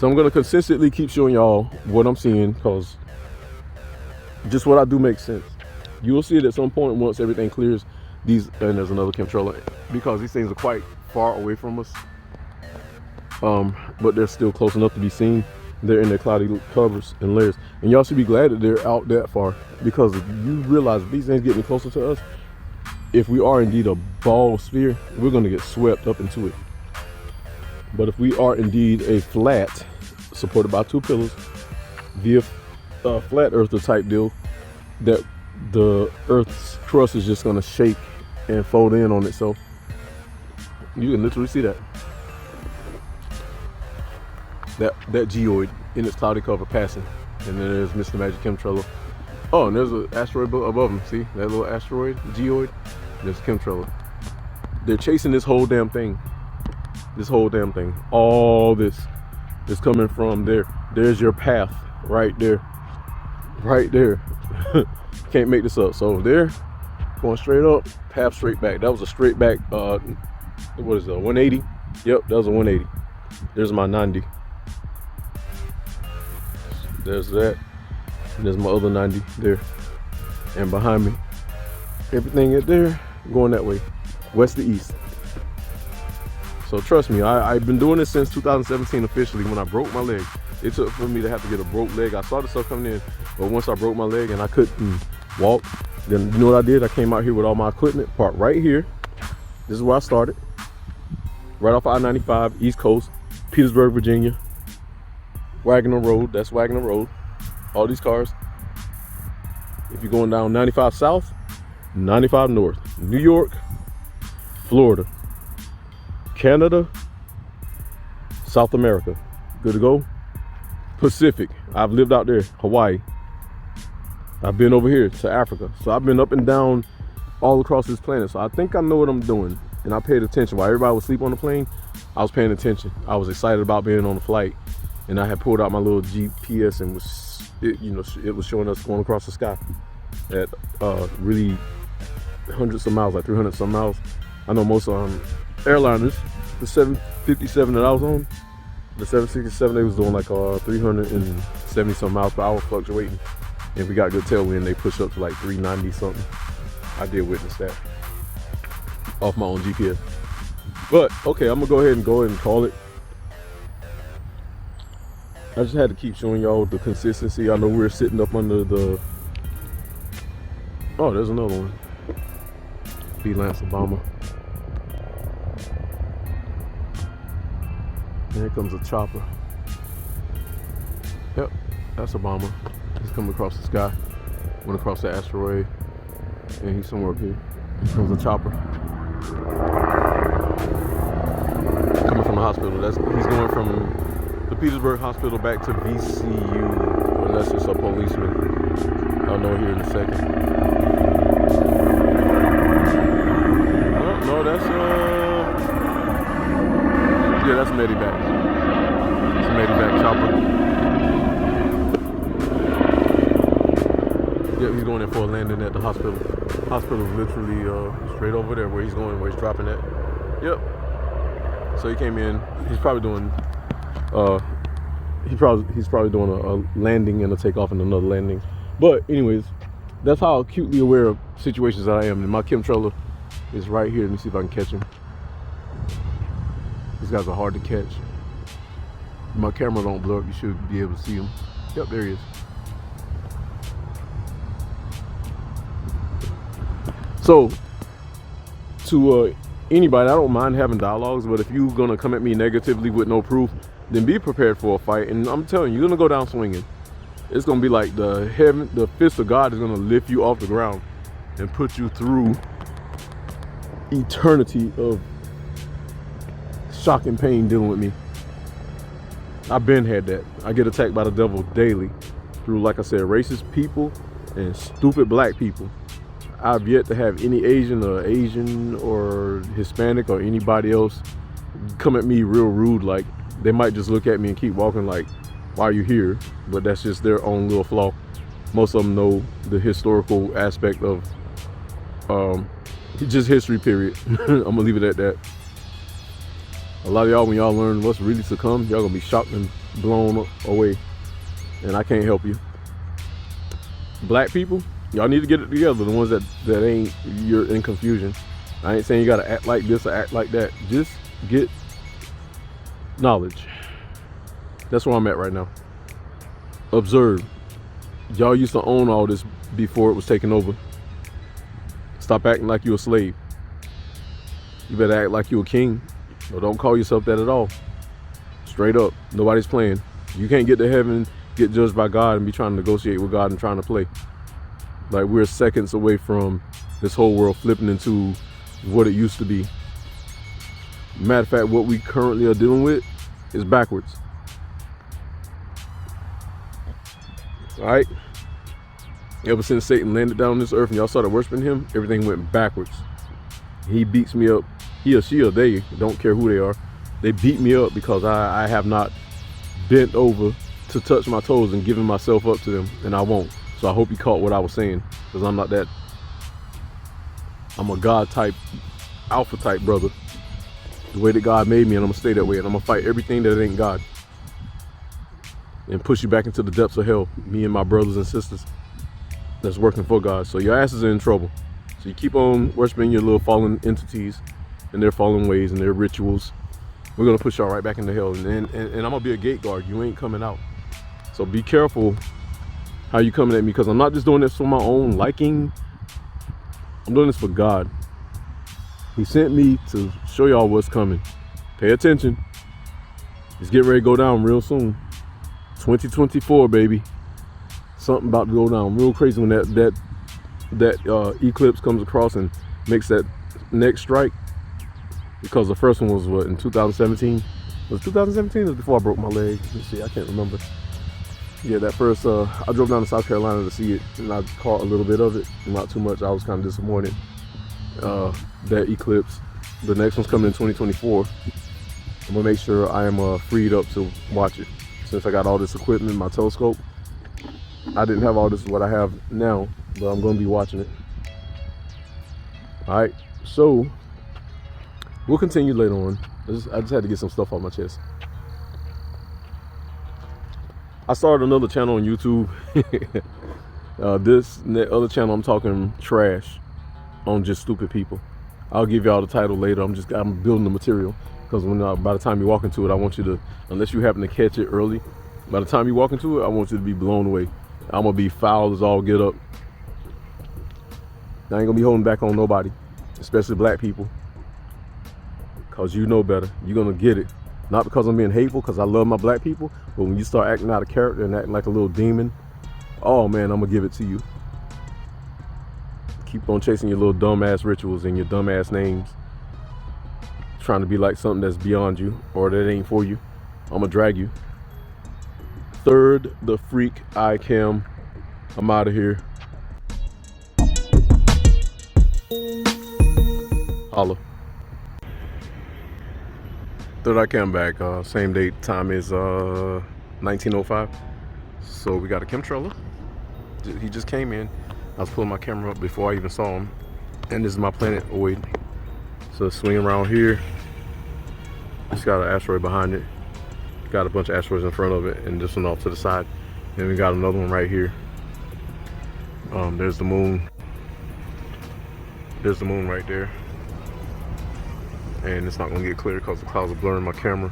So I'm gonna consistently keep showing y'all what I'm seeing, because just what I do makes sense. You will see it at some point once everything clears. These, and there's another chemtrail, because these things are quite far away from us. But they're still close enough to be seen. They're in their cloudy covers and layers, and y'all should be glad that they're out that far, because you realize if these things getting closer to us, if we are indeed a ball sphere, we're going to get swept up into it. But if we are indeed a flat supported by two pillars via flat earther type deal, that the earth's crust is just going to shake and fold in on itself. You can literally see that geoid in its cloudy cover passing. And then there's Mr. Magic Chemtrail. Oh, and there's an asteroid above them. See that little asteroid, geoid? There's Chemtrail. They're chasing this whole damn thing. This whole damn thing. All this is coming from there. There's your path right there. Right there. Can't make this up. So there, going straight up, path straight back. That was a straight back, what is it, 180? Yep, that was a 180. There's my 90. There's that. And there's my other 90 there. And behind me, everything is there, going that way, west to east. So trust me, I've been doing this since 2017 officially, when I broke my leg. It took for me to have to get a broke leg. I saw the stuff coming in, but once I broke my leg and I couldn't walk, then you know what I did? I came out here with all my equipment parked right here. This is where I started. Right off I-95, East Coast, Petersburg, Virginia. Wagner Road, that's Wagner Road. All these cars. If you're going down 95 South, 95 North, New York, Florida, Canada, South America, good to go. Pacific, I've lived out there, Hawaii. I've been over here to Africa. So I've been up and down all across this planet. So I think I know what I'm doing. And I paid attention. While everybody was asleep on the plane, I was paying attention. I was excited about being on the flight. And I had pulled out my little GPS and it was showing us going across the sky at really hundreds of miles, like 300 some miles. I know most airliners, the 757 that I was on, the 767, they was doing like 370 some miles per hour fluctuating. And we got good tailwind, they pushed up to like 390 something. I did witness that off my own GPS. But okay, I'm gonna go ahead and call it. I just had to keep showing y'all the consistency. I know we're sitting up under the, oh, there's another one. B. Lance Obama. And here comes a chopper. Yep, that's Obama. He's coming across the sky. Went across the asteroid. And he's somewhere up here. Here comes a chopper. Coming from the hospital. He's going from the Petersburg hospital back to VCU, unless it's a policeman. I'll know here in a second. Oh, no, that's yeah, that's Medivac. It's a Medivac chopper. Yeah, he's going in for a landing at the hospital. Hospital is literally straight over there where he's going, where he's dropping at. Yep. So he came in. He's probably doing he's probably doing a landing and a takeoff and another landing. But anyways, that's how acutely aware of situations that I am. And my chemtrailer is right here. Let me see if I can catch him. These guys are hard to catch. If my camera don't blow up, you should be able to see him. Yep, there he is. So to anybody, I don't mind having dialogues, but if you're gonna come at me negatively with no proof, then be prepared for a fight. And I'm telling you, you're gonna go down swinging. It's gonna be like the fist of God is gonna lift you off the ground and put you through eternity of shock and pain dealing with me. I've been had that. I get attacked by the devil daily through, like I said, racist people and stupid black people. I've yet to have any Asian or Hispanic or anybody else come at me real rude. Like, they might just look at me and keep walking like, why are you here? But that's just their own little flaw. Most of them know the historical aspect of just history, period. I'm gonna leave it at that. A lot of y'all, when y'all learn what's really to come, y'all gonna be shocked and blown away, and I can't help you. Black people, y'all need to get it together. The ones that ain't, you're in confusion. I ain't saying you gotta act like this or act like that. Just get knowledge. That's where I'm at right now. Observe. Y'all used to own all this before it was taken over. Stop acting like you're a slave. You better act like you're a king, or don't call yourself that at all. Straight up, nobody's playing. You can't get to heaven, get judged by God, and be trying to negotiate with God and trying to play. Like, we're seconds away from this whole world flipping into what it used to be. Matter of fact, what we currently are dealing with is backwards. All right? Ever since Satan landed down on this earth and y'all started worshiping him, everything went backwards. He beats me up. He or she or they, don't care who they are, they beat me up because I have not bent over to touch my toes and given myself up to them, and I won't. So I hope you caught what I was saying, because I'm not that. I'm a God type, alpha type brother. The way that God made me, and I'm gonna stay that way, and I'm gonna fight everything that ain't God and push you back into the depths of hell, me and my brothers and sisters that's working for God. So your asses are in trouble. So you keep on worshiping your little fallen entities and their fallen ways and their rituals. We're gonna push y'all right back into hell, and I'm gonna be a gate guard. You ain't coming out. So be careful how you coming at me, because I'm not just doing this for my own liking. I'm doing this for God. He sent me to show y'all what's coming. Pay attention. It's getting ready to go down real soon. 2024, baby. Something about to go down real crazy when that eclipse comes across and makes that next strike. Because the first one was what, in 2017? Was it 2017 or was it before I broke my leg? Let's see, I can't remember. Yeah, that first, I drove down to South Carolina to see it, and I caught a little bit of it, not too much. I was kind of disappointed. That eclipse. The next one's coming in 2024. I'm gonna make sure I am freed up to watch it. Since I got all this equipment, my telescope, I didn't have all this what I have now, but I'm gonna be watching it. All right, so we'll continue later on. I just had to get some stuff off my chest. I started another channel on YouTube. This other channel, I'm talking trash on just stupid people. I'll give y'all the title later. I'm building the material, because by the time you walk into it, I want you to, unless you happen to catch it early, by the time you walk into it, I want you to be blown away. I'm gonna be foul as all get up. I ain't gonna be holding back on nobody, especially black people, because you know better. You're gonna get it. Not because I'm being hateful, because I love my black people, but when you start acting out of character and acting like a little demon, oh man, I'm gonna give it to you. Keep on chasing your little dumbass rituals and your dumbass names, trying to be like something that's beyond you or that ain't for you. I'm gonna drag you. Third, the freak I cam. I'm out of here. Holla. Third I cam back. Same date, time is 19:05. So we got a chemtrailer. He just came in. I was pulling my camera up before I even saw him. And this is my planet Oid. So swing around here. It's got an asteroid behind it. Got a bunch of asteroids in front of it, and this one off to the side. Then we got another one right here. There's the moon. There's the moon right there. And it's not gonna get clear because the clouds are blurring my camera.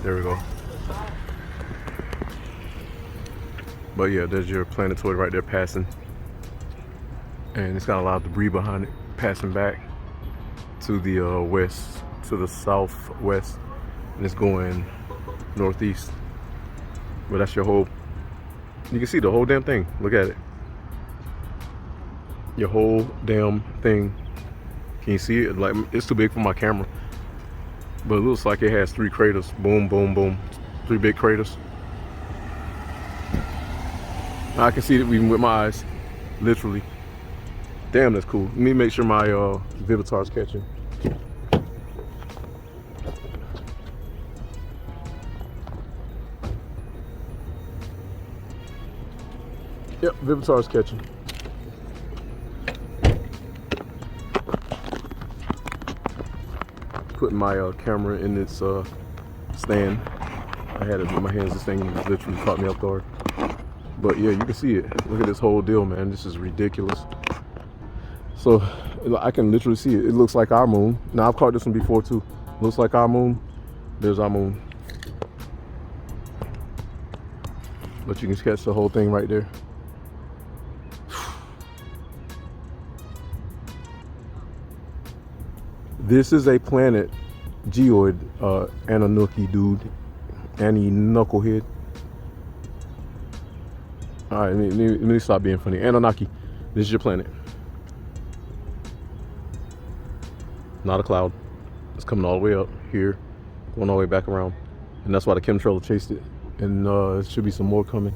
There we go. But yeah, there's your planetoid right there passing. And it's got a lot of debris behind it, passing back to the west, to the southwest. And it's going northeast. But that's your whole, you can see the whole damn thing. Look at it. Your whole damn thing. Can you see it? Like, it's too big for my camera. But it looks like it has 3 craters. Boom, boom, boom. 3 big craters. I can see it even with my eyes. Literally. Damn, that's cool. Let me make sure my Vivitar's catching. Yep, Vivitar's catching. Putting my camera in its stand. I had it in my hands. This thing literally caught me off guard. But yeah, you can see it. Look at this whole deal, man. This is ridiculous. So I can literally see it. It looks like our moon. Now I've caught this one before too. Looks like our moon. There's our moon. But you can catch the whole thing right there. This is a planet, geoid, Anunnaki dude, Annie Knucklehead. All right, let me stop being funny. Anunnaki, this is your planet. Not a cloud. It's coming all the way up here, going all the way back around. And that's why the chemtrail chased it. And there should be some more coming.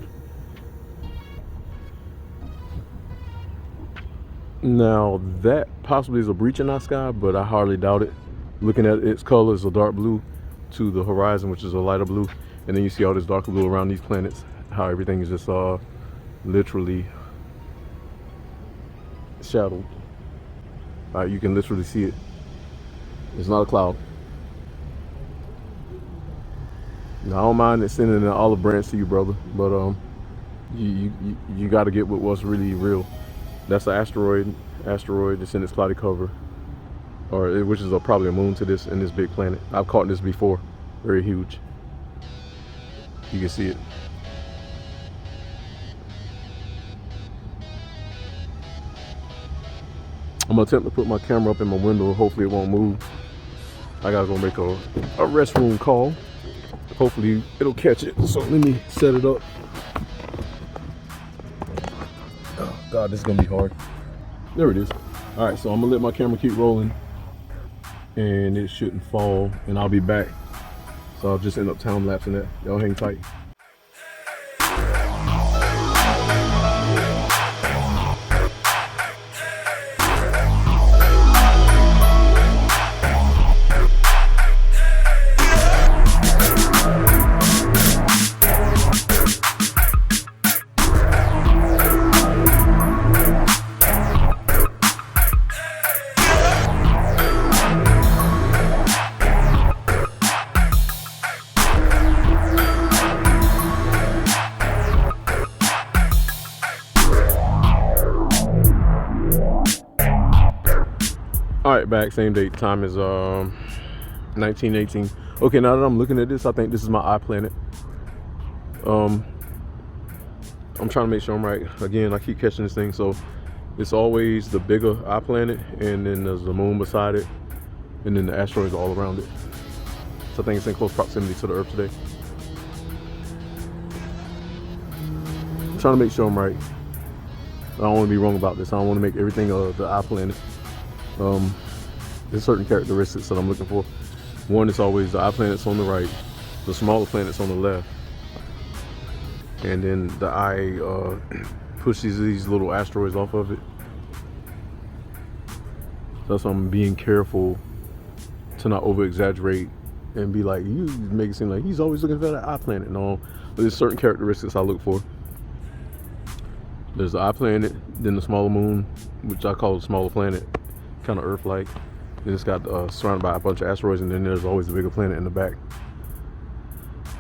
Now that possibly is a breach in our sky, but I hardly doubt it. Looking at its colors, a dark blue to the horizon, which is a lighter blue, and then you see all this darker blue around these planets. How everything is just literally shadowed. You can literally see it. It's not a cloud. Now I don't mind extending an olive branch to you, brother, but you got to get with what's really real. That's an asteroid that's in its cloudy cover, which is probably a moon to this in this big planet. I've caught this before, very huge. You can see it. I'm gonna attempt to put my camera up in my window. Hopefully it won't move. I gotta go make a restroom call. Hopefully it'll catch it. So let me set it up. Oh God, this is gonna be hard. There it is. All right, so I'm gonna let my camera keep rolling and it shouldn't fall, and I'll be back. So I'll just end up time lapsing that. Y'all hang tight. All right, back, same date. Time is 1918. Okay, now that I'm looking at this, I think this is my eye planet. I'm trying to make sure I'm right. Again, I keep catching this thing. So it's always the bigger eye planet, and then there's the moon beside it, and then the asteroids all around it. So I think it's in close proximity to the Earth today. I'm trying to make sure I'm right. I don't want to be wrong about this. I don't want to make everything the eye planet. There's certain characteristics that I'm looking for. One is always the eye planets on the right, the smaller planets on the left, and then the eye pushes these little asteroids off of it. That's why I'm being careful to not over exaggerate and be like, you make it seem like he's always looking for that eye planet. No, there's certain characteristics I look for. There's the eye planet, then the smaller moon, which I call the smaller planet, kind of Earth-like. Then it's got surrounded by a bunch of asteroids, and then there's always a bigger planet in the back.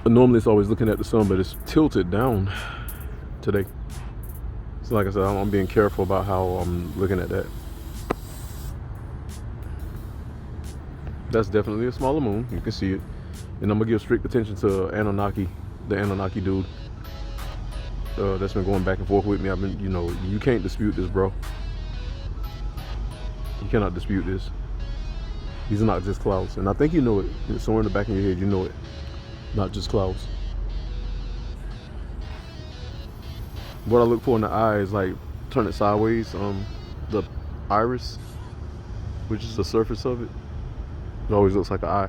But normally it's always looking at the sun, but it's tilted down today. So like I said, I'm being careful about how I'm looking at that. That's definitely a smaller moon. You can see it. And I'm gonna give strict attention to Anunnaki, the Anunnaki dude. That's been going back and forth with me. I've been, you can't dispute this, bro. You cannot dispute this. These are not just clouds, and I think you know it. It's somewhere in the back of your head, you know it. Not just clouds. What I look for in the eye is like turn it sideways. The iris, which is the surface of it, it always looks like an eye.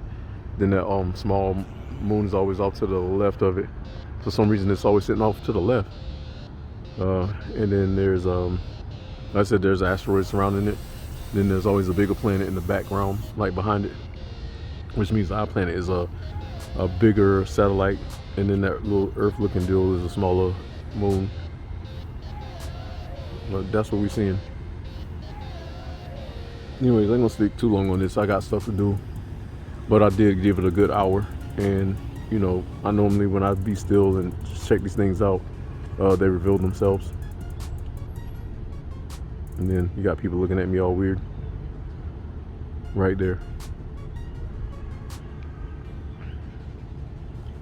Then that small moon is always off to the left of it. For some reason, it's always sitting off to the left. And then there's like I said, there's asteroids surrounding it. Then there's always a bigger planet in the background, like behind it, which means our planet is a bigger satellite, and then that little Earth-looking deal is a smaller moon. But that's what we're seeing. Anyways, I ain't gonna speak too long on this. I got stuff to do, but I did give it a good hour, and you know, I normally, when I be still and check these things out, they reveal themselves. And then you got people looking at me all weird right there.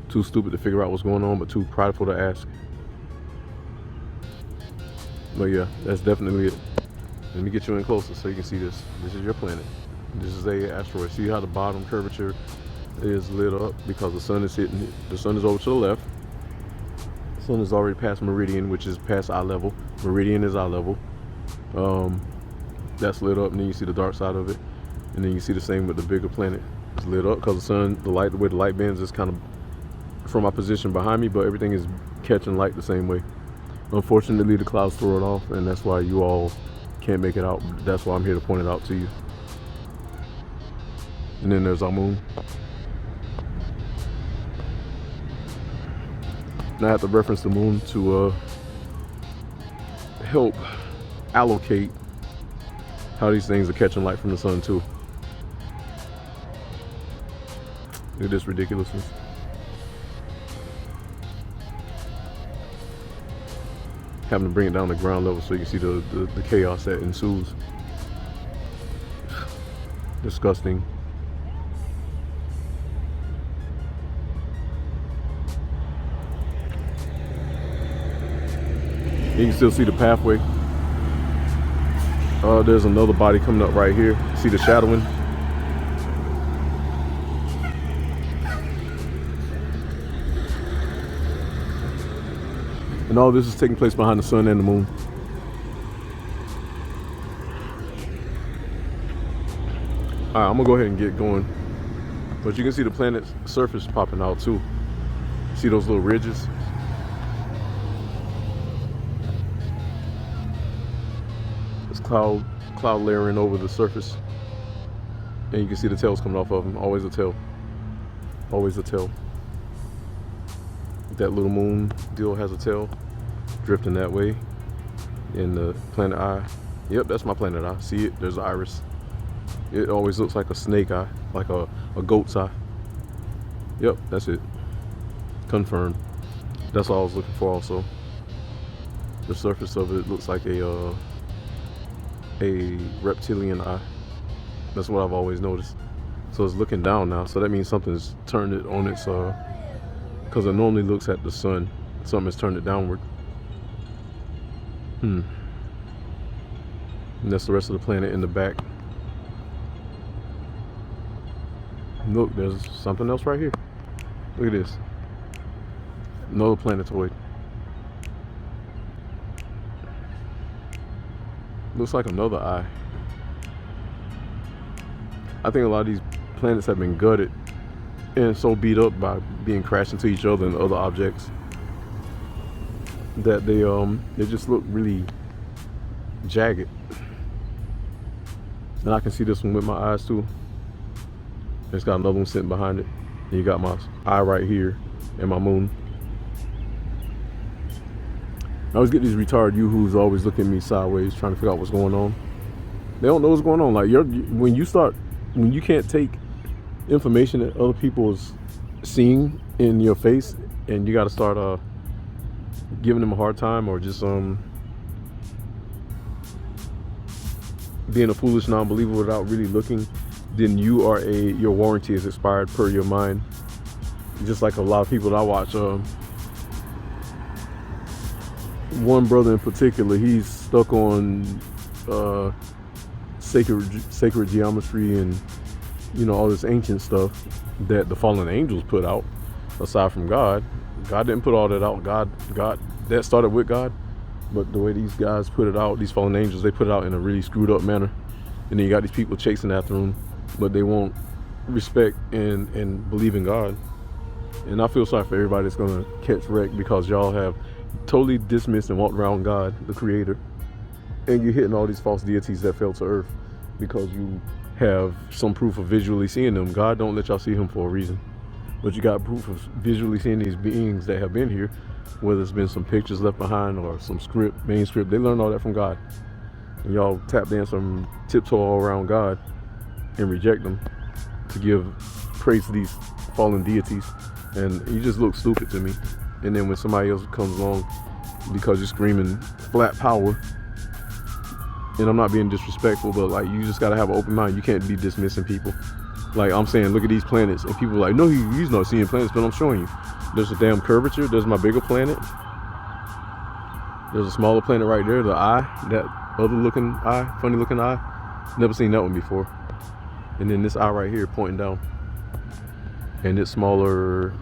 Too stupid to figure out what's going on, but too prideful to ask. But yeah, that's definitely it. Let me get you in closer so you can see this. This is your planet. This is a asteroid. See how the bottom curvature is lit up because the sun is hitting it. The sun is over to the left. The sun is already past meridian, which is past eye level. Meridian is eye level. That's lit up, and then you see the dark side of it. And then you see the same with the bigger planet. It's lit up because the sun, the light, the way the light bends is kind of from my position behind me, but everything is catching light the same way. Unfortunately, the clouds throw it off, and that's why you all can't make it out. That's why I'm here to point it out to you. And then there's our moon. Now I have to reference the moon to help allocate how these things are catching light from the sun too. Look at this ridiculousness. Having to bring it down to ground level so you can see the chaos that ensues. Disgusting. You can still see the pathway. There's another body coming up right here. See the shadowing? And all this is taking place behind the sun and the moon. Alright, I'm gonna go ahead and get going. But you can see the planet's surface popping out too. See those little ridges? It's cloud layering over the surface. And you can see the tails coming off of them. Always a tail. Always a tail. That little moon deal has a tail drifting that way. And the planet eye, yep, that's my planet eye. See it? There's an iris. It always looks like a snake eye, like a goat's eye. Yep, that's it. Confirmed. That's all I was looking for also. The surface of it looks like a reptilian eye. That's what I've always noticed. So it's looking down now, so that means something's turned it on its because it normally looks at the sun. Something has turned it downward. And that's the rest of the planet in the back. Look, there's something else right here. Look at this. Another planetoid. Looks like another eye. I think a lot of these planets have been gutted and so beat up by being crashed into each other and other objects that they just look really jagged. And I can see this one with my eyes too. It's got another one sitting behind it. And you got my eye right here and my moon. I always get these retarded yoo-hoos always looking at me sideways trying to figure out what's going on. They don't know what's going on. Like when you can't take information that other people is seeing in your face and you got to start giving them a hard time or just being a foolish non-believer without really looking, then your warranty is expired per your mind. Just like a lot of people that I watch, one brother in particular, he's stuck on sacred geometry and all this ancient stuff that the fallen angels put out. Aside from God didn't put all that out. God that started with God, but the way these guys put it out, these fallen angels, they put it out in a really screwed up manner. And then you got these people chasing after them, but they won't respect and believe in God. And I feel sorry for everybody that's gonna catch wreck because y'all have totally dismissed and walked around God, the creator, and you're hitting all these false deities that fell to earth because you have some proof of visually seeing them. God don't let y'all see him for a reason, but you got proof of visually seeing these beings that have been here, whether it's been some pictures left behind or some main script. They learned all that from God, and y'all tap dance and tiptoe all around God and reject them to give praise to these fallen deities and you just look stupid to me. And then when somebody else comes along, because you're screaming flat power, and I'm not being disrespectful, but like, you just gotta have an open mind. You can't be dismissing people. Like, I'm saying, look at these planets, and people are like, no, he's not seeing planets, but I'm showing you. There's a damn curvature. There's my bigger planet. There's a smaller planet right there, the eye, that other looking eye, funny looking eye. Never seen that one before. And then this eye right here pointing down. And this smaller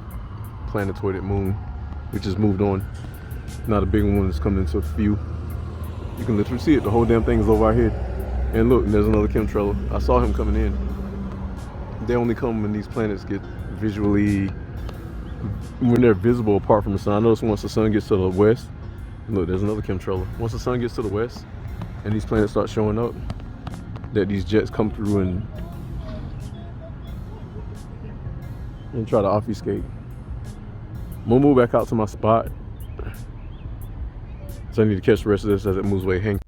planetoided moon, which has moved on. Not a big one that's coming into view. You can literally see it. The whole damn thing is over our head. And look, there's another chemtrail. I saw him coming in. They only come when these planets get visually, when they're visible apart from the sun. I notice once the sun gets to the west, look, there's another chemtrail. Once the sun gets to the west and these planets start showing up, that these jets come through and try to obfuscate. I'm gonna move back out to my spot. So I need to catch the rest of this as it moves away. Hang.